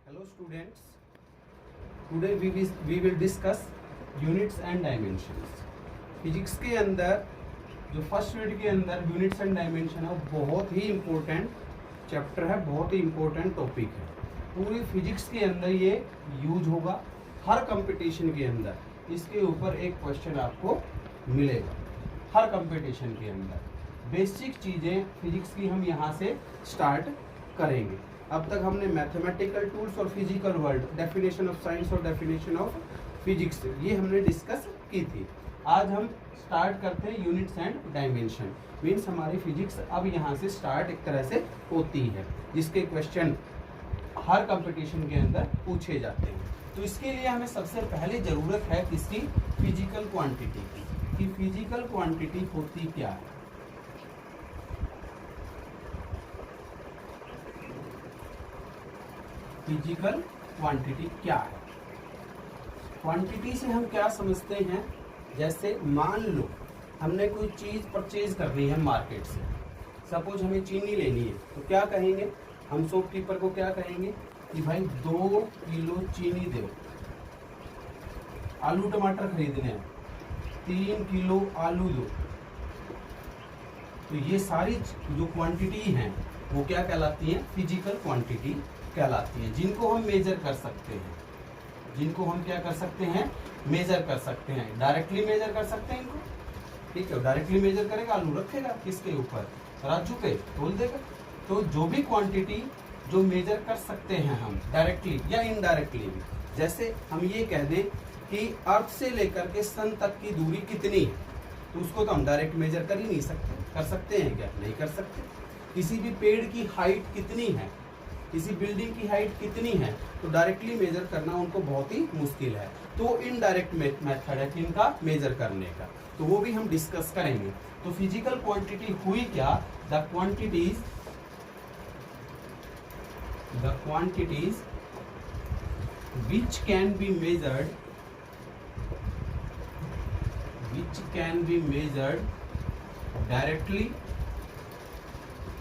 Hello students, today we will discuss units and dimensions. Physics के अंदर जो first unit के अंदर यूनिट्स एंड डायमेंशन है वो बहुत ही इम्पोर्टेंट चैप्टर है, बहुत ही इम्पोर्टेंट टॉपिक है। पूरी फिजिक्स के अंदर ये यूज होगा, हर कंपटीशन के अंदर इसके ऊपर एक क्वेश्चन आपको मिलेगा। हर कंपटीशन के अंदर बेसिक चीज़ें फिजिक्स की हम यहाँ से स्टार्ट करेंगे। अब तक हमने मैथमेटिकल टूल्स और physical world, definition of science और डेफिनेशन ऑफ फिजिक्स, ये हमने डिस्कस की थी। आज हम स्टार्ट करते हैं यूनिट्स एंड डायमेंशन। मीन्स हमारी फिजिक्स अब यहाँ से स्टार्ट एक तरह से होती है, जिसके क्वेश्चन हर कंपटीशन के अंदर पूछे जाते हैं। तो इसके लिए हमें सबसे पहले ज़रूरत है किसकी? फिजिकल क्वांटिटी की। कि फिजिकल क्वांटिटी होती क्या है। फिजिकल क्वांटिटी क्या है? क्वांटिटी से हम क्या समझते हैं? जैसे मान लो हमने कोई चीज़ परचेज करनी है मार्केट से, सपोज हमें चीनी लेनी है, तो क्या कहेंगे हम? शॉपकीपर को क्या कहेंगे कि भाई 2 किलो चीनी दो। आलू टमाटर खरीदने हैं, 3 किलो आलू दो। तो ये सारी जो क्वांटिटी हैं वो क्या कहलाती हैं? फिजिकल क्वांटिटी कहलाती हैं, जिनको हम मेजर कर सकते हैं। जिनको हम क्या कर सकते हैं? मेजर कर सकते हैं। डायरेक्टली मेजर कर सकते हैं इनको, ठीक है। डायरेक्टली मेजर करेगा, आलू रखेगा किसके ऊपर? राजू पे, तोल देगा। तो जो भी क्वांटिटी जो मेजर कर सकते हैं हम डायरेक्टली या इनडायरेक्टली भी, जैसे हम ये कह दें कि अर्थ से लेकर के सन तक की दूरी कितनी है, तो उसको तो हम डायरेक्ट मेजर कर ही नहीं सकते। कर सकते हैं क्या? नहीं कर सकते। किसी भी पेड़ की हाइट कितनी है, किसी बिल्डिंग की हाइट कितनी है, तो डायरेक्टली मेजर करना उनको बहुत ही मुश्किल है। तो इनडायरेक्ट मेथड है इनका मेजर करने का, तो वो भी हम डिस्कस करेंगे। तो फिजिकल क्वांटिटी हुई क्या? The quantities which can be measured directly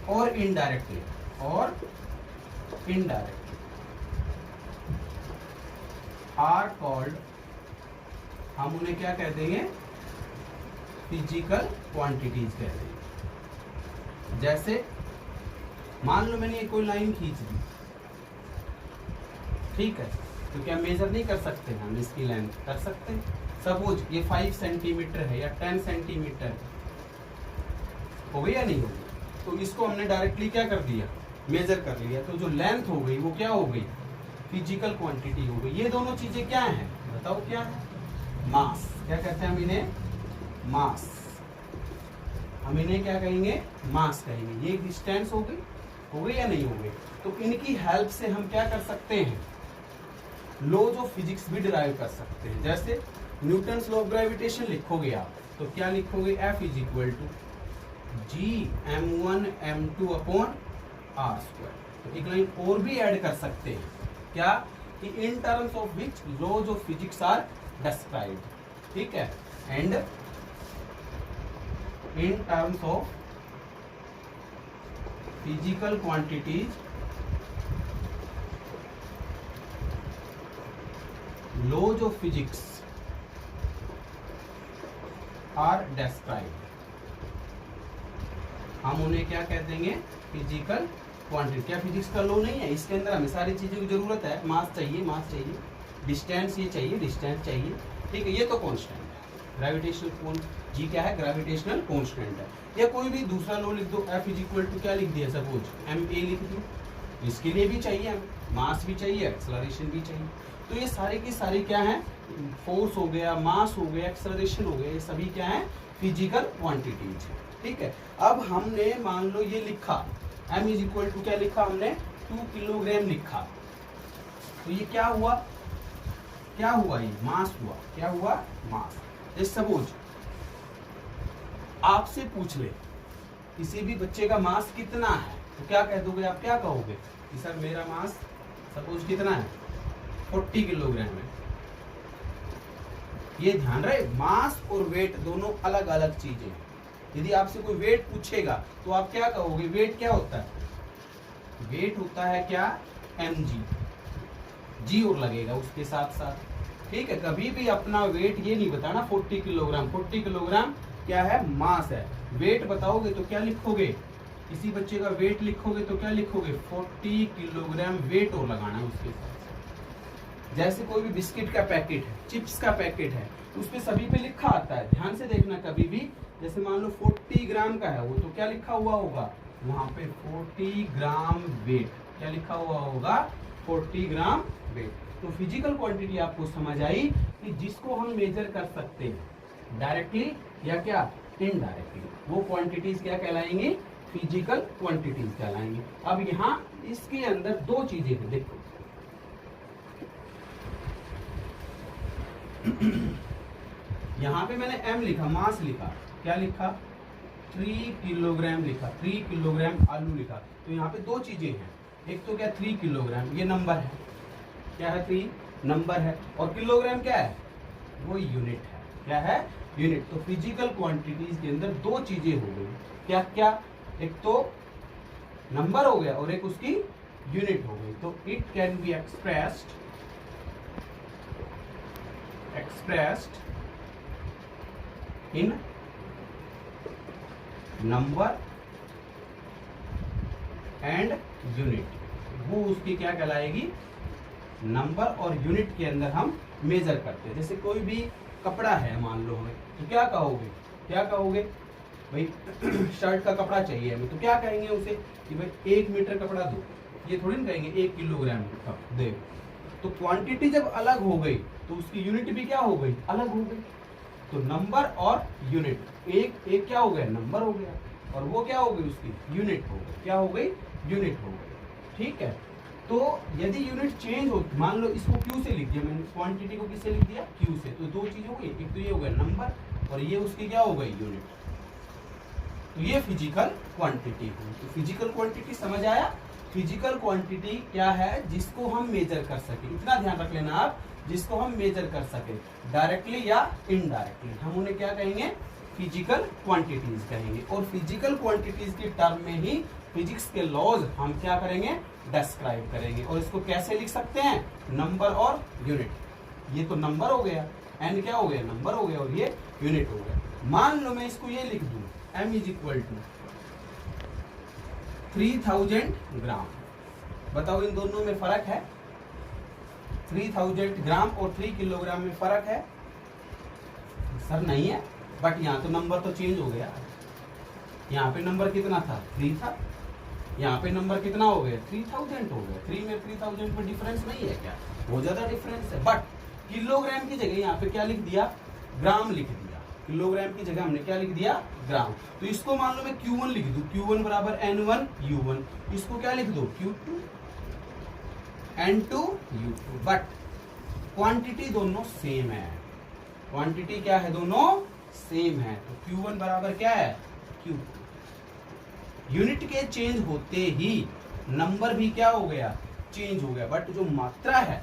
or indirectly are called, हम उन्हें क्या कह देंगे? फिजिकल क्वांटिटीज कह देंगे। जैसे मान लो मैंने कोई लाइन खींच दी, ठीक है, तो क्या मेजर नहीं कर सकते हम इसकी लेंथ? कर सकते हैं। सपोज ये 5 सेंटीमीटर है या 10 सेंटीमीटर हो गई या नहीं हो गई, तो इसको हमने डायरेक्टली क्या कर दिया? मेजर कर लिया। तो जो लेंथ हो गई वो क्या हो गई? फिजिकल क्वांटिटी हो गई। ये दोनों चीजें क्या हैं बताओ? क्या है? मास। क्या कहते हैं हम इन्हें? मास। हम इन्हें क्या कहेंगे? मास कहेंगे। ये डिस्टेंस हो गई या नहीं हो गई? तो इनकी हेल्प से हम क्या कर सकते हैं? लॉज ऑफ फिजिक्स भी डिराइव कर सकते हैं। जैसे न्यूटन्स लॉ ऑफ ग्रेविटेशन लिखोगे आप, तो क्या लिखोगे? F is equal to Gm1m2 upon r²। तो एक लाइन और भी ऐड कर सकते हैं, क्या? कि in terms of which laws of physics are described, ठीक है। And in terms of physical quantities laws of physics are described. हम उन्हें क्या कह देंगे? Physical quantity. क्या फिजिक्स का लॉ नहीं है? इसके अंदर हमें सारी चीजों की जरूरत है। मास चाहिए, डिस्टेंस ये चाहिए, डिस्टेंस चाहिए, ठीक है। ये तो कांस्टेंट है। ग्रेविटेशनल जी क्या है? ग्रेविटेशनल कांस्टेंट है। या कोई भी दूसरा लॉ लिख दो। F इज इक्वल टू क्या लिख दिया? सपोज ma लिख दो। इसके लिए भी चाहिए मास भी चाहिए, एक्सेलरेशन भी चाहिए। तो ये सारी की सारी क्या है? फोर्स हो गया, मास हो गया, एक्सेलरेशन हो गया, ये सभी क्या है? फिजिकल क्वांटिटीज है, ठीक है। अब हमने मान लो ये लिखा m इज इक्वल टू क्या लिखा हमने? 2 किलोग्राम लिखा। तो ये क्या हुआ? ये मास हुआ। क्या हुआ? मास। जैसे सपोज आपसे पूछ ले किसी भी बच्चे का मास कितना है, तो क्या कह दोगे आप? क्या कहोगे कि सर मेरा मास सपोज कितना है? 40 किलोग्राम है। ये ध्यान रहे, मास और वेट दोनों अलग अलग चीजें हैं। यदि आपसे कोई वेट पूछेगा तो आप क्या कहोगे? वेट क्या होता है? वेट होता है क्या? mg। जी और लगेगा उसके साथ साथ। ठीक है, कभी भी अपना वेट ये नहीं बताना 40 किलोग्राम। 40 किलोग्राम क्या है, मास है। वेट बताओगे तो क्या लिखोगे, किसी बच्चे का वेट लिखोगे तो क्या लिखोगे, 40 किलोग्राम वेट और लगाना है उसके साथ। जैसे कोई भी बिस्किट का पैकेट है, चिप्स का पैकेट है, उस पे सभी पे लिखा आता है, ध्यान से देखना कभी भी। जैसे मान लो 40 ग्राम का है वो, तो क्या लिखा हुआ होगा वहां पे 40 ग्राम वेट, क्या लिखा हुआ होगा 40 ग्राम वेट। तो फिजिकल क्वांटिटी आपको समझ आई कि जिसको हम मेजर कर सकते हैं डायरेक्टली या क्या इनडायरेक्टली, वो क्वांटिटीज क्या कहलाएंगी, फिजिकल क्वांटिटीज कहलाएंगी। अब यहाँ इसके अंदर दो चीजें हैं, देखो यहाँ पे मैंने m लिखा, मास लिखा, क्या लिखा 3 किलोग्राम लिखा, 3 किलोग्राम आलू लिखा। तो यहाँ पे दो चीजें हैं, एक तो क्या 3 किलोग्राम, ये नंबर है, क्या है 3 नंबर है, और किलोग्राम क्या है, वो यूनिट है, क्या है यूनिट। तो फिजिकल क्वांटिटीज के अंदर दो चीजें हो गई, क्या क्या, एक तो नंबर हो गया और एक उसकी यूनिट हो गई। तो it can be expressed in number and unit, वो उसकी क्या कहलाएगी, नंबर और यूनिट के अंदर हम मेजर करते हैं। जैसे कोई भी कपड़ा है मान लो हमें, तो क्या कहोगे भाई शर्ट का कपड़ा चाहिए हमें, तो क्या कहेंगे उसे कि भाई 1 मीटर कपड़ा दो, ये थोड़ी ना कहेंगे 1 किलोग्राम दे। तो क्वांटिटी जब अलग हो गई तो उसकी यूनिट भी क्या हो गई, अलग हो गई। तो नंबर और यूनिट, एक क्या हो गया, नंबर हो गया, और वो क्या हो गई उसकी यूनिट हो गई, क्या हो गई यूनिट हो गई। ठीक है, तो यदि यूनिट चेंज हो, मान लो इसको क्यू से लिख दिया मैंने, क्वांटिटी को किससे लिख दिया, क्यू से, तो दो चीज हो गई, एक तो ये हो गया नंबर और ये उसकी क्या हो गई यूनिट। तो ये फिजिकल क्वांटिटी हुई। तो फिजिकल क्वांटिटी समझ आया, फिजिकल क्वांटिटी क्या है, जिसको हम मेजर कर सके, इतना ध्यान रख लेना आप, जिसको हम मेजर कर सके डायरेक्टली या इनडायरेक्टली, हम उन्हें क्या कहेंगे, फिजिकल क्वांटिटीज कहेंगे। और फिजिकल क्वांटिटीज की टर्म में ही फिजिक्स के लॉज हम क्या करेंगे, डिस्क्राइब करेंगे। और इसको कैसे लिख सकते हैं, नंबर और यूनिट। ये तो नंबर हो गया, एन क्या हो गया, नंबर हो गया, और ये यूनिट हो गया। मान लो मैं इसको ये लिख दूं, m इज इक्वल टू 3000 ग्राम, बताओ इन दोनों में फर्क है, 3000 ग्राम और 3 किलोग्राम में फर्क है, सर नहीं है, बट यहाँ तो नंबर तो चेंज हो गया। यहाँ पे नंबर कितना था, 3 था, यहाँ पे नंबर कितना हो गया, 3000 हो गया। 3 में 3000 में डिफरेंस नहीं है क्या, बहुत ज्यादा डिफरेंस है। बट किलोग्राम की जगह यहाँ पे क्या लिख दिया, ग्राम लिख दिया, किलोग्राम की जगह हमने क्या लिख दिया, ग्राम। तो इसको मान लो मैं Q1 लिख दूं, Q1 बराबर N1 U1, इसको क्या लिख दो, Q2 N2 U2, but quantity दोनों सेम है, क्वांटिटी क्या है, दोनों सेम है। तो Q1 बराबर क्या है, Q2। यूनिट के चेंज होते ही नंबर भी क्या हो गया, चेंज हो गया, बट जो मात्रा है,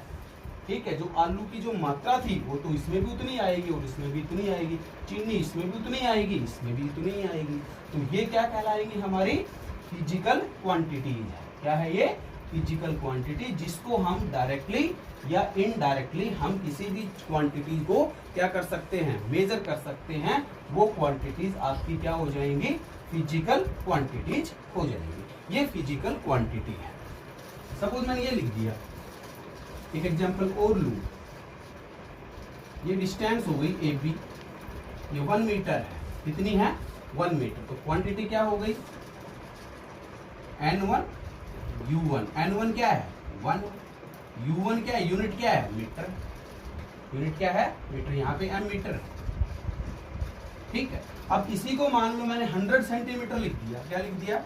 ठीक है, जो आलू की जो मात्रा थी वो तो इसमें भी उतनी आएगी और इसमें भी उतनी आएगी, चीनी इसमें भी उतनी आएगी, इसमें भी उतनी आएगी। तो ये क्या कहलाएगी, हमारी फिजिकल क्वांटिटीज है। क्या है ये, फिजिकल क्वांटिटी, जिसको हम डायरेक्टली या इनडायरेक्टली हम किसी भी क्वांटिटी को क्या कर सकते हैं, मेजर कर सकते हैं। वो क्वांटिटीज आपकी क्या हो जाएंगी, फिजिकल क्वांटिटीज हो जाएंगी। ये फिजिकल क्वांटिटी है। सपोज मैंने ये लिख दिया, एक एग्जांपल और लूं, ये डिस्टेंस हो गई AB, ये 1 मीटर है, कितनी है 1 मीटर। तो क्वांटिटी क्या हो गई, N1 U1, N1 क्या है 1, U1 क्या है, यूनिट क्या है मीटर, यूनिट क्या है मीटर, यहाँ पे M मीटर। ठीक है, अब इसी को मान लो मैंने 100 सेंटीमीटर लिख दिया, क्या लिख दिया,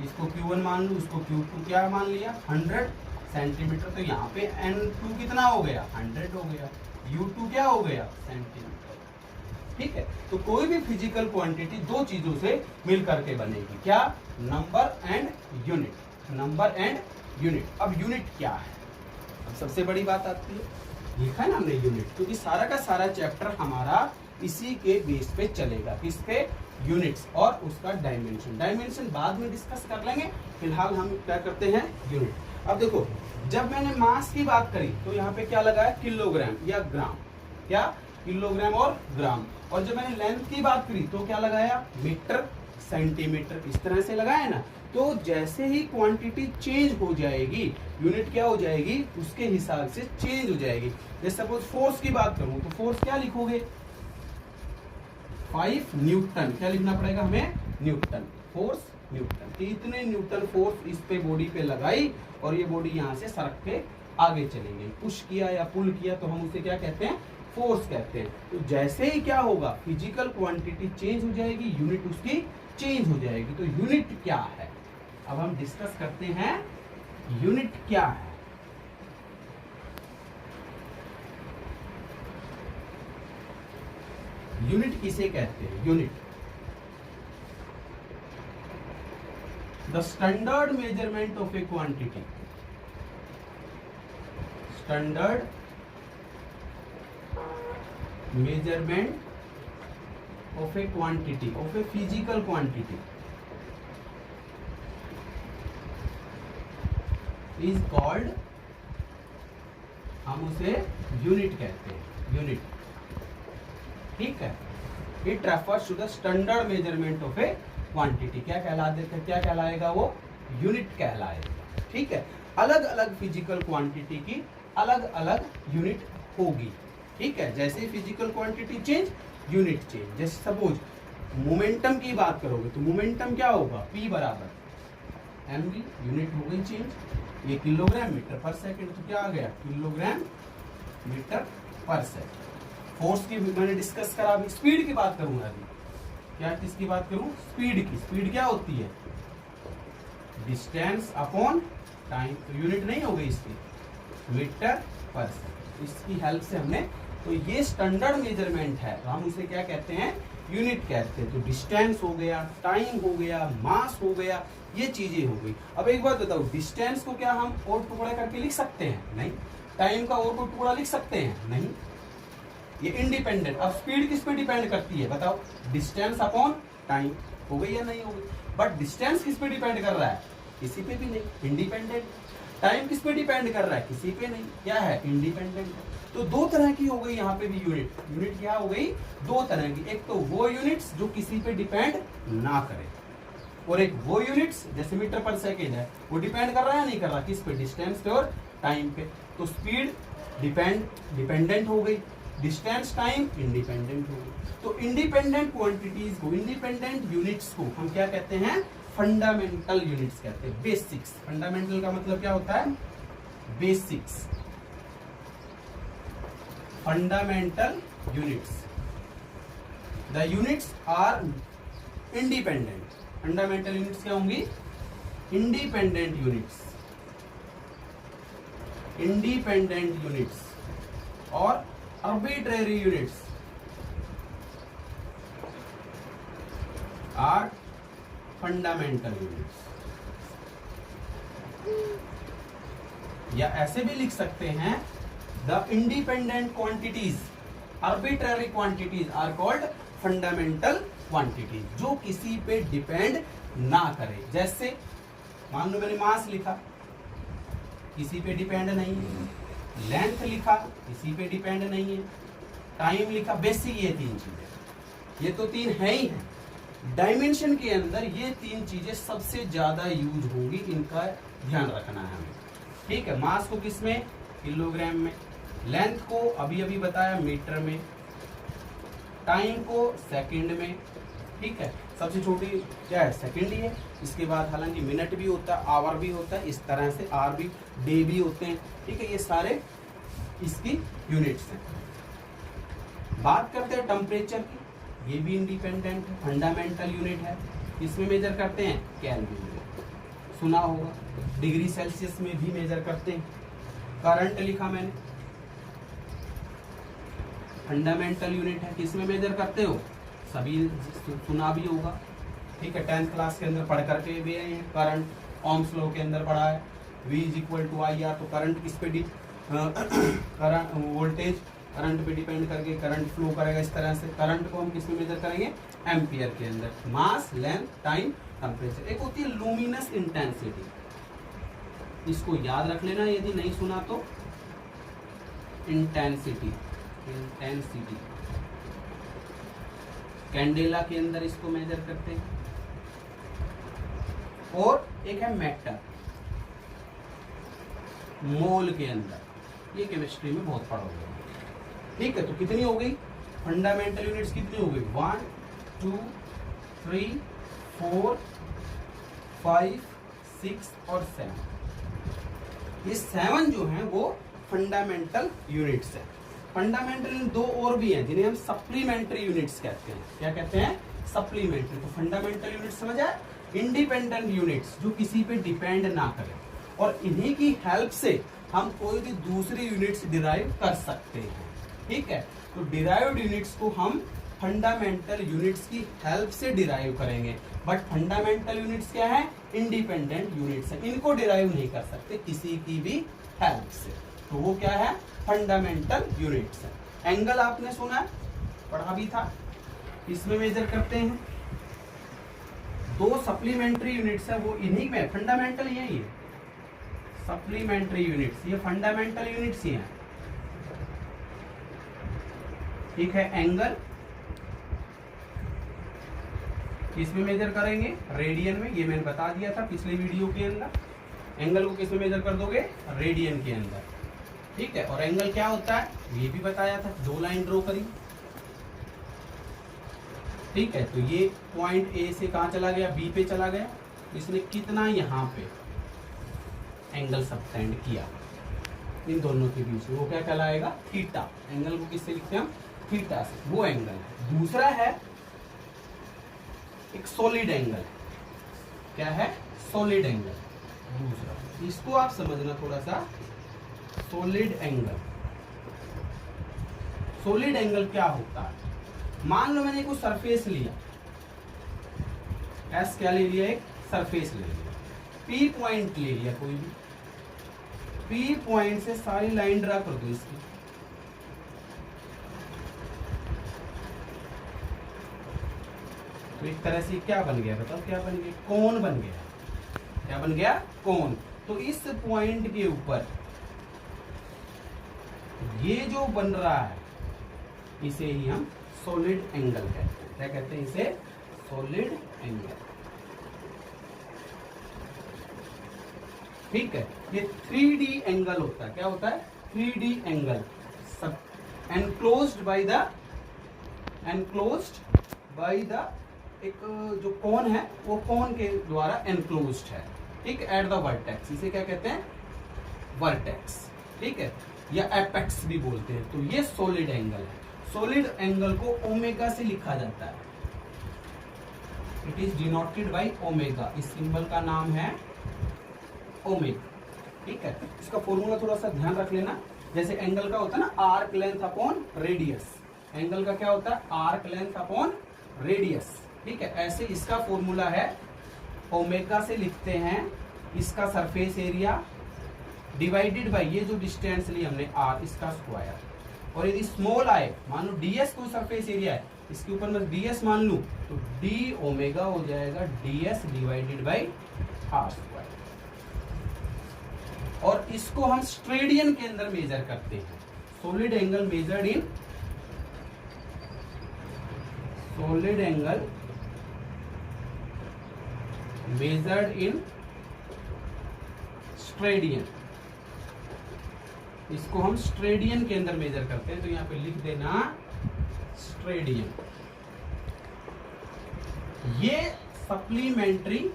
इसको Q1 मान लो, उसको Q2 क्या मान लिया 100 सेंटीमीटर। तो यहाँ पे N2 कितना हो गया, 100 हो गया, U2 क्या हो गया, सेंटीमीटर। ठीक है, तो कोई भी फिजिकल क्वांटिटी दो चीजों से मिल करके बनेगी, क्या, number and unit, number and unit. अब यूनिट क्या है, अब सबसे बड़ी बात आती है, लिखा है ना हमने यूनिट, क्योंकि सारा का सारा चैप्टर हमारा इसी के बेस पे चलेगा, किस पे, यूनिट्स और उसका डायमेंशन। डायमेंशन बाद में डिस्कस कर लेंगे, फिलहाल हम क्या करते हैं, यूनिट। अब देखो जब मैंने मास की बात करी तो यहाँ पे क्या लगा है, किलोग्राम या ग्राम, क्या किलोग्राम और ग्राम। और जब मैंने लेंथ की बात करी तो क्या लगाया, मीटर सेंटीमीटर, इस तरह से लगाया ना। तो जैसे ही क्वांटिटी चेंज हो जाएगी, यूनिट क्या हो जाएगी, उसके हिसाब से चेंज हो जाएगी। जैसे सपोज फोर्स की बात करूं तो फोर्स क्या लिखोगे, 5 न्यूटन, क्या लिखना पड़ेगा हमें, न्यूटन, फोर्स न्यूटन। तो इतने न्यूटन फोर्स इस पे बॉडी पे लगाई और ये बॉडी यहाँ से सरक के आगे चली गई। पुश किया या पुल किया तो हम उसे क्या कहते हैं, फोर्स कहते हैं। तो जैसे ही क्या होगा, फिजिकल क्वांटिटी चेंज हो जाएगी, यूनिट उसकी चेंज हो जाएगी। तो यूनिट क्या है, अब हम डिस्कस करते हैं यूनिट क्या है। यूनिट किसे कहते हैं, unit the standard measurement of a quantity, standard measurement of a quantity, of a physical quantity is called, हम उसे यूनिट कहते हैं, यूनिट, ठीक है। It refers to the standard measurement of a quantity, क्या कहलाएगा वो, यूनिट कहलाएगा, ठीक है। अलग अलग फिजिकल क्वांटिटी की अलग अलग यूनिट होगी, ठीक है। जैसे physical quantity change, unit change. जैसे सपोज मोमेंटम की बात करोगे तो मोमेंटम क्या होगा, P बराबर mv, यूनिट हो गई चेंज। ये किलोग्राम मीटर पर सेकंड, तो क्या आ गया, किलोग्राम मीटर पर सेकंड। फोर्स की मैंने डिस्कस करा। अभी स्पीड की बात करूंगा, अभी क्या किसकी बात करूं, स्पीड की। स्पीड क्या होती है, डिस्टेंस अपॉन टाइम, तो यूनिट नहीं हो गई इसकी, मीटर पर सेकंड। इसकी हेल्प से हमने, तो ये स्टैंडर्ड मेजरमेंट है, तो हम उसे क्या कहते हैं, यूनिट कहते हैं। तो डिस्टेंस हो गया, टाइम हो गया, मास हो गया, ये चीजें हो गई। अब एक बात बताओ, डिस्टेंस को क्या हम और टुकड़ा करके लिख सकते हैं, नहीं। टाइम का और कोई टुकड़ा लिख सकते हैं, नहीं। ये इंडिपेंडेंट। अब स्पीड किस पे डिपेंड करती है, बताओ, डिस्टेंस अपॉन टाइम, हो गई या नहीं हो गई। बट डिस्टेंस किस पे डिपेंड कर रहा है, किसी पे भी नहीं, इंडिपेंडेंट। टाइम किस पे डिपेंड कर रहा है, किसी पे नहीं, क्या है, इंडिपेंडेंट। तो दो तरह की हो गई यहाँ पे भी यूनिट। यूनिट क्या हो गई, दो तरह की। एक तो वो यूनिट्स जो किसी पे डिपेंड ना करे, और एक वो यूनिट्स जैसे मीटर पर सेकेंड है, वो डिपेंड कर रहा है, नहीं कर रहा, किस पे, डिस्टेंस पे और टाइम पे। तो स्पीड डिपेंडेंट हो गई, डिस्टेंस टाइम इंडिपेंडेंट हो गई। तो इंडिपेंडेंट क्वांटिटीज को, इंडिपेंडेंट यूनिट्स को हम क्या कहते हैं, फंडामेंटल यूनिट्स कहते हैं, बेसिक्स। फंडामेंटल का मतलब क्या होता है, basics, fundamental units. The units are independent. Fundamental units क्या होंगी, independent units, independent units और arbitrary units are fundamental units. या ऐसे भी लिख सकते हैं, the independent quantities, arbitrary quantities are called fundamental quantities, जो किसी पे डिपेंड ना करे। जैसे मान लो मैंने मास लिखा, किसी पे डिपेंड नहीं है। लेंथ लिखा, किसी पे डिपेंड नहीं है। टाइम लिखा, बेसिक ये तीन चीजें, ये तो तीन है ही है। डायमेंशन के अंदर ये तीन चीजें सबसे ज्यादा यूज होंगी, इनका ध्यान रखना है हमें, ठीक है। मास को किस में, किलोग्राम में। लेंथ को अभी अभी बताया, मीटर में। टाइम को सेकंड में, ठीक है। सबसे छोटी क्या है, सेकंड ही है। इसके बाद हालांकि मिनट भी होता है, आवर भी होता है, इस तरह से आर भी, डे भी होते हैं, ठीक है। ये सारे इसकी यूनिट्स हैं। बात करते हैं टेम्परेचर की, ये भी इंडिपेंडेंट है, फंडामेंटल यूनिट है। इसमें मेजर करते हैं केल्विन में, सुना होगा। डिग्री सेल्सियस में भी मेजर करते हैं। करंट लिखा मैंने, फंडामेंटल यूनिट है। किसमें मेजर करते हो, सभी सुना भी होगा, ठीक है। 10th क्लास के अंदर पढ़ करके भी आए हैं। करंट ओम्स लॉ के अंदर पढ़ा है, V = IR। तो करंट किस पे करंट, वोल्टेज करंट पे डिपेंड करके करंट फ्लो करेगा। इस तरह से करंट को हम किस में मेजर करेंगे, एम्पियर के अंदर। मास, लेंथ, टाइम, टेम्परेचर। एक होती है लुमिनस इंटेंसिटी। इसको याद रख लेना यदि नहीं सुना तो। इंटेंसिटी, इंटेंसिटी कैंडेला के अंदर इसको मेजर करते हैं। और एक है मैटर, मोल के अंदर, ये केमिस्ट्री में बहुत पढ़ोगे। ठीक है, तो कितनी हो गई फंडामेंटल यूनिट्स, कितनी हो गई 1 2 3 4 5 6 और 7। ये 7 जो हैं वो फंडामेंटल यूनिट्स है। फंडामेंटल दो और भी हैं जिन्हें हम सप्लीमेंट्री यूनिट्स कहते हैं। क्या कहते हैं? सप्लीमेंट्री। तो फंडामेंटल यूनिट्स समझ आए, इंडिपेंडेंट यूनिट्स जो किसी पे डिपेंड ना करें, और इन्हीं की हेल्प से हम कोई भी दूसरी यूनिट्स डिराइव कर सकते हैं। ठीक है, तो डिराइव्ड यूनिट्स को हम फंडामेंटल यूनिट्स की हेल्प से डिराइव करेंगे। बट फंडामेंटल यूनिट्स क्या है? इंडिपेंडेंट यूनिट्स है, इनको डिराइव नहीं कर सकते किसी की भी हेल्प से। तो वो क्या है? फंडामेंटल यूनिट्स है। एंगल आपने सुना, पढ़ा भी था, इसमें मेजर करते हैं। दो सप्लीमेंट्री यूनिट्स है, वो इन्हीं में फंडामेंटल यही है। सप्लीमेंट्री यूनिट्स ये फंडामेंटल यूनिट्स ही हैं। ठीक है, एंगल किसमें मेजर करेंगे? रेडियन में। ये मैंने बता दिया था पिछले वीडियो के अंदर। एंगल को किसमें मेजर कर दोगे? रेडियन के अंदर। ठीक है, और एंगल क्या होता है ये भी बताया था, दो लाइन ड्रॉ करी। ठीक है, तो ये पॉइंट ए से कहां चला गया? बी पे चला गया। इसने कितना यहां पे एंगल सबटेंड किया इन दोनों के बीच में, वो क्या कहलाएगा? थीटा। एंगल को किससे लिखते हैं हम? थीटा से। वो एंगल है। दूसरा है एक सॉलिड एंगल। क्या है? Solid angle. दूसरा इसको आप समझना थोड़ा सा। सॉलिड एंगल, सॉलिड एंगल क्या होता है? मान लो मैंने कोई सरफेस लिया, एस क्या ले लिया? एक सरफेस ले लिया, पी पॉइंट ले लिया कोई भी, पी पॉइंट से सारी लाइन ड्रा कर दो इसकी। तो एक तरह से क्या बन गया? बताओ क्या बन गया? कोन बन गया। क्या बन गया? कोन। तो इस पॉइंट के ऊपर ये जो बन रहा है इसे ही हम सॉलिड एंगल कहते हैं। क्या कहते हैं इसे? Solid angle. ठीक है, ये 3D एंगल होता है। क्या होता है? 3D angle. सब एनक्लोज्ड बाय द एक जो कोन है वो कोन के द्वारा एनक्लोज्ड है। ठीक, एट द वर्टेक्स। इसे क्या कहते हैं? वर्टेक्स। ठीक है, या एपेक्स भी बोलते हैं। तो ये सॉलिड एंगल है। सॉलिड एंगल को ओमेगा से लिखा जाता है। It is denoted by omega. इस सिंबल का नाम है ओमेगा। ठीक है, इसका फॉर्मूला थोड़ा सा ध्यान रख लेना। जैसे एंगल का होता है ना arc length upon radius, angle का क्या होता है? Arc length upon radius. ठीक है, ऐसे इसका फॉर्मूला है ओमेगा से लिखते हैं इसका सरफेस एरिया डिवाइडेड बाय ये जो डिस्टेंस ली हमने आर, इसका स्क्वायर। और यदि स्मॉल आए, मान लो ds कोई सरफेस एरिया है, इसके ऊपर मैं ds मान लूं तो d ओमेगा हो जाएगा ds divided by R square. और इसको हम स्ट्रेडियन के अंदर मेजर करते हैं। Solid angle measured in steradian. इसको हम स्ट्रेडियन के अंदर मेजर करते हैं। तो यहां पे लिख देना स्ट्रेडियन। ये सप्लीमेंट्री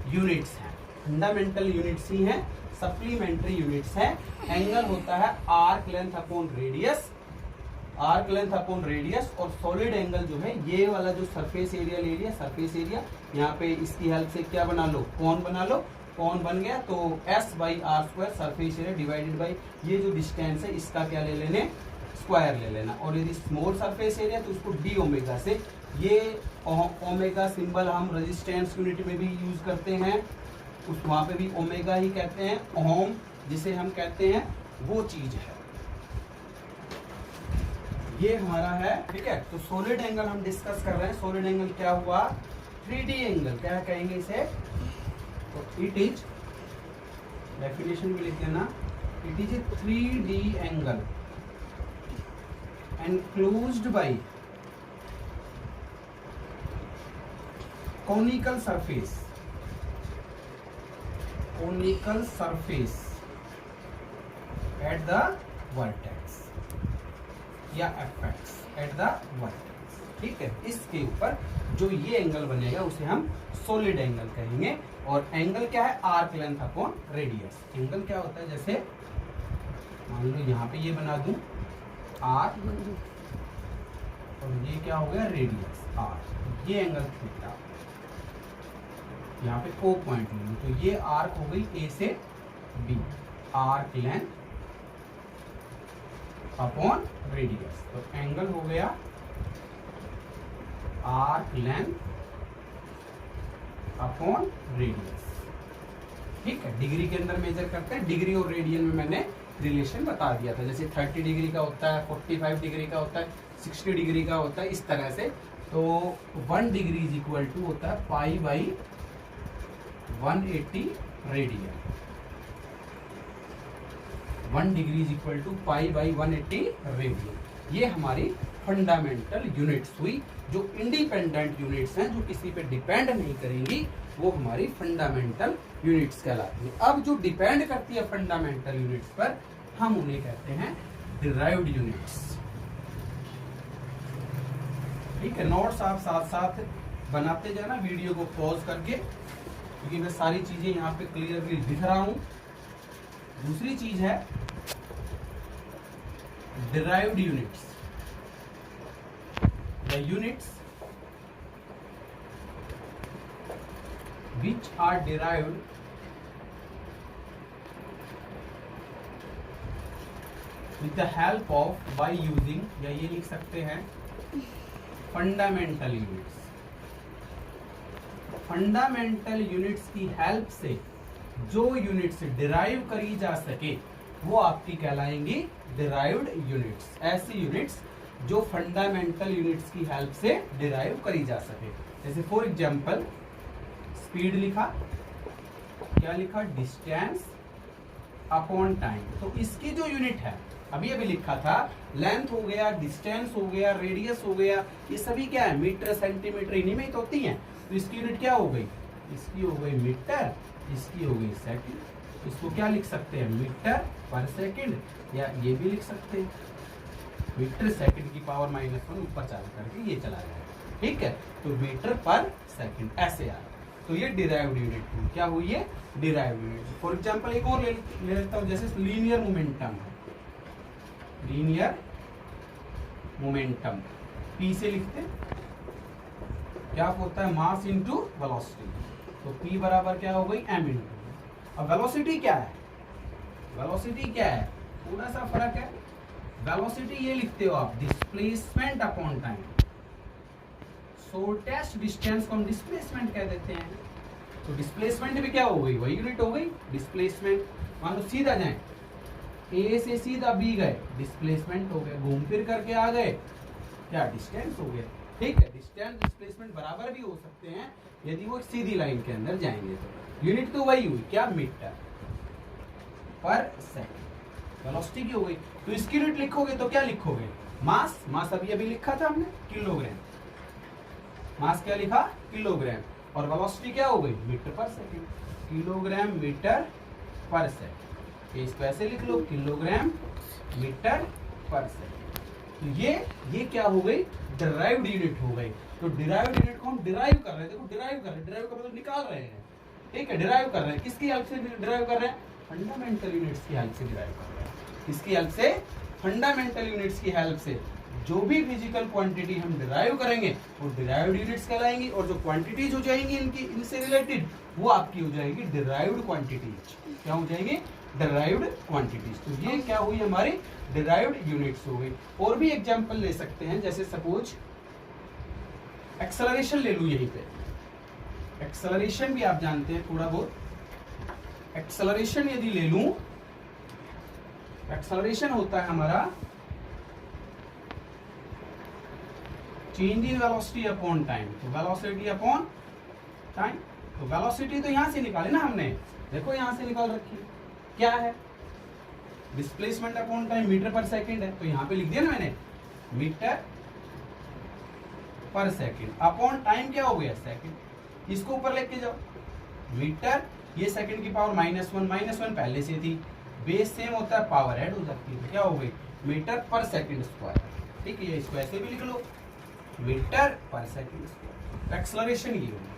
यूनिट्स हैं, फंडामेंटल यूनिट्स ही हैं, सप्लीमेंट्री यूनिट्स हैं। एंगल होता है arc length upon radius, arc length upon radius. और सॉलिड एंगल जो है ये वाला जो सरफेस एरिया ले लिया, सरफेस एरिया, यहाँ पे इसकी हेल्प से क्या बना लो? कोन बना लो। कोन बन गया तो s by R square surface area divided by ये जो डिस्टेंस है इसका क्या ले लेने? स्क्वायर ले लेना। और यदि स्मॉल सरफेस एरिया तो उसको डी ओमेगा से, ये ओमेगा सिंबल हम रेजिस्टेंस यूनिट में भी यूज करते हैं, उस वहां पे भी ओमेगा ही कहते हैं। ओम जिसे हम कहते हैं वो चीज है, ये हमारा है। ठीक है, तो सॉलिड एंगल हम डिस्कस कर रहे हैं। सॉलिड एंगल क्या हुआ? 3D angle. क्या कहेंगे इसे? तो इट इज डेफिनेशन में लिख देना, it is a 3D angle enclosed by conical surface at the vertex या apex at the vertex। ठीक है, इसके ऊपर जो ये एंगल बनेगा उसे हम सॉलिड एंगल कहेंगे। और एंगल क्या है? Arc length upon radius. Angle क्या होता है? जैसे मान लो यहाँ पे ये बना दूं आर, और ये क्या हो गया? Radius R. ये एंगल थीटा, यहाँ पे ओ पॉइंट ले लूं तो ये आर्क हो गई ए से B, arc length upon radius. तो एंगल हो गया आर्क लेंथ अपॉन रेडियस। ठीक है, डिग्री के अंदर मेजर करते हैं। डिग्री और रेडियन में मैंने रिलेशन बता दिया था, जैसे 30 डिग्री का होता है, 45 डिग्री का होता है, 60 डिग्री का होता है, इस तरह से। तो 1 डिग्री इज इक्वल टू होता है pi by 180 radian. 1 degree is equal to pi by 180 radian. ये हमारी फंडामेंटल यूनिट्स हुई। जो इंडिपेंडेंट यूनिट्स हैं, जो किसी पे डिपेंड नहीं करेंगी, वो हमारी फंडामेंटल यूनिट्स कहलाती है। अब जो डिपेंड करती है फंडामेंटल यूनिट्स पर, हम उन्हें कहते हैं डिराइव्ड यूनिट्स। ठीक है, नोट्स आप साथ साथ बनाते जाना, वीडियो को पॉज करके, क्योंकि मैं सारी चीजें यहाँ पे क्लियरली दिख रहा हूं। दूसरी चीज है derived units. The units which are derived with the help of by using, या ये लिख सकते हैं फंडामेंटल यूनिट्स। फंडामेंटल यूनिट्स की हेल्प से जो यूनिट्स डिराइव करी जा सके वो आपकी कहलाएंगी डिराइव्ड यूनिट्स। ऐसी यूनिट्स जो फंडामेंटल यूनिट्स की हेल्प से डिराइव करी जा सके। जैसे फॉर एग्जांपल स्पीड लिखा, क्या लिखा? Distance upon time. तो इसकी जो यूनिट है, अभी अभी लिखा था, लेंथ हो गया, डिस्टेंस हो गया, रेडियस हो गया, ये सभी क्या है? मीटर, सेंटीमीटर, इन्हीं में ही तो होती हैं। तो इसकी यूनिट क्या हो गई? इसकी हो गई मीटर, इसकी हो गई सेकंड। इसको क्या लिख सकते हैं? मीटर पर सेकंड, या ये भी लिख सकते हैं मीटर सेकंड की पावर -1 ऊपर चालू करके ये चला जाएगा। ठीक है, तो मीटर पर सेकंड ऐसे आ। तो ये डिराइव्ड यूनिट हुई। क्या हुई? ये डिराइव्ड यूनिट। फॉर एग्जांपल एक और ले लेता हूं, जैसे लीनियर मोमेंटम है। लीनियर मोमेंटम P से लिखते, क्या होता है? Mass into velocity. तो P बराबर क्या हो गई? m into. अब वेलोसिटी क्या है? वेलोसिटी क्या है? थोड़ा सा फर्क है। वेलोसिटी ये लिखते हो आप, displacement upon time. Shortest distance को हम डिस्प्लेसमेंट कह देते हैं। तो डिस्प्लेसमेंट भी क्या हो गई? वही यूनिट हो गई डिस्प्लेसमेंट। मान लो सीधा जाए, ए से सीधा बी गए, डिस्प्लेसमेंट हो गया। घूम फिर करके आ गए, क्या? डिस्टेंस हो गया। ठीक है, डिस्टेंस डिस्प्लेसमेंट बराबर भी हो सकते हैं यदि वो सीधी लाइन के अंदर जाएंगे। तो यूनिट तो वही हुई, क्या? मीटर पर सेकंड। वेलोसिटी की हो गई। तो इसकी यूनिट लिखोगे तो क्या लिखोगे? मास। मास अभी लिखा था हमने, किलोग्राम। मास क्या लिखा? किलोग्राम। और वेलोसिटी क्या हो गई? मीटर पर सेकंड। किलोग्राम मीटर पर सेकंड। इसको ऐसे लिख लो, किलोग्राम मीटर पर सेकंड। तो ये क्या हो गई? डिराइव्ड यूनिट हो गई। तो डिराइव्ड यूनिट को हम डिराइव कर रहे हैं। देखो, डिराइव कर रहे हैं, डिराइव का मतलब निकाल रहे हैं। ठीक है, डिराइव कर रहे हैं। किसकी हेल्प से डिराइव कर रहे हैं? फंडामेंटल यूनिट्स की हेल्प से डिराइव कर रहे हैं। किसकी हेल्प से? फंडामेंटल यूनिट्स की हेल्प से। जो भी फिजिकल क्वांटिटी हम डिराइव करेंगे वो डिराइव्ड यूनिट्स कहलाएंगी, और जो क्वांटिटीज हो जाएंगी इनसे रिलेटेड, वो आपकी हो जाएगी डिराइव्ड क्वांटिटीज। क्या हो जाएगी? Derived quantities. तो ये क्या हुई? हमारी डिराइव्ड यूनिट्स हो गई। और भी एग्जांपल ले सकते हैं, जैसे सपोज एक्सेलरेशन ले लूं। यहीं पे एक्सेलरेशन भी आप जानते हैं थोड़ा बहुत। एक्सेलरेशन यदि ले लूं, एक्सेलरेशन होता है हमारा change in velocity upon time. तो वेलोसिटी अपॉन टाइम। तो वेलोसिटी तो यहां से निकाले ना हमने, देखो यहां से निकाल रखी है। क्या है, डिस्प्लेसमेंट अपॉन टाइम मीटर पर सेकंड है, तो यहाँ पे लिख दिया ना मैंने मीटर पर सेकंड अपॉन टाइम क्या हो गया सेकंड, इसको ऊपर लेके जाओ मीटर, ये सेकंड की पावर -1 पहले से थी, बेस सेम होता है पावर ऐड हो जाती है, क्या हो गई मीटर पर सेकंड स्क्वायर, ठीक है, इसको ऐसे भी लिख लो मीटर पर सेकंड स्क्वायर। एक्सेलरेशन ये होगी,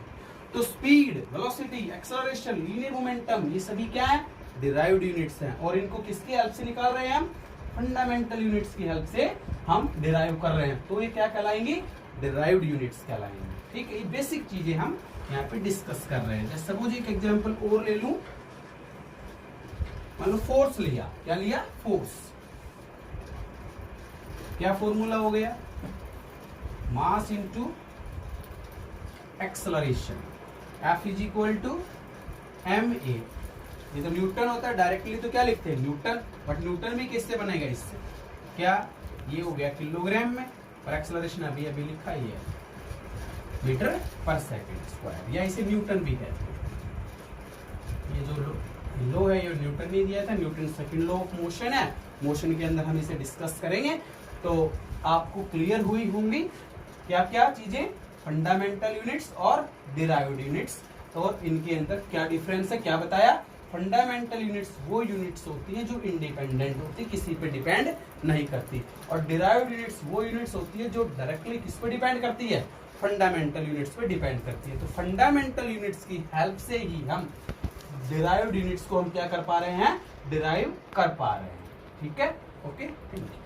तो speed, velocity, acceleration, linear momentum, ये सभी क्या है डिराइव्ड यूनिट्स हैं, और इनको किसकी हेल्प से निकाल रहे हैं हम, फंडामेंटल यूनिट्स की हेल्प से हम डिराइव कर रहे हैं, तो ये क्या कहलाएंगी डिराइव्ड यूनिट्स कहलाएंगे, ठीक है। ये बेसिक चीजें हम यहाँ पे डिस्कस कर रहे हैं। जैसे सपोज एक एग्जांपल और ले लूं, मान लो फोर्स लिया, क्या लिया फोर्स, क्या फॉर्मूला हो गया mass into acceleration, F is equal to ma, ये तो न्यूटन होता है, डायरेक्टली तो क्या लिखते हैं न्यूटन, बट न्यूटन भी किससे बनेगा इससे, क्या ये हो गया किलोग्राम में, और एक्सेलरेशन अभी अभी लिखा ही है मीटर पर सेकंड स्क्वायर, या इसे न्यूटन भी कहते हैं। ये जो लो है ये न्यूटन ने दिया था, Newton second law of motion है, मोशन के अंदर हम इसे डिस्कस करेंगे, तो आपको क्लियर हुई होंगी क्या क्या चीजें, फंडामेंटल यूनिट्स और डिराइव्ड यूनिट्स, और इनके अंदर क्या डिफरेंस है, क्या बताया, फंडामेंटल यूनिट्स वो यूनिट्स होती हैं जो इंडिपेंडेंट होती है, किसी पे डिपेंड नहीं करती, और डिराइव्ड यूनिट्स वो यूनिट्स होती है जो डायरेक्टली किस पे डिपेंड करती है, फंडामेंटल यूनिट्स पे डिपेंड करती है। तो फंडामेंटल यूनिट्स की हेल्प से ही हम डिराइव्ड यूनिट्स को हम क्या कर पा रहे हैं, डिराइव कर पा रहे हैं, ठीक है, ओके, थैंक यू।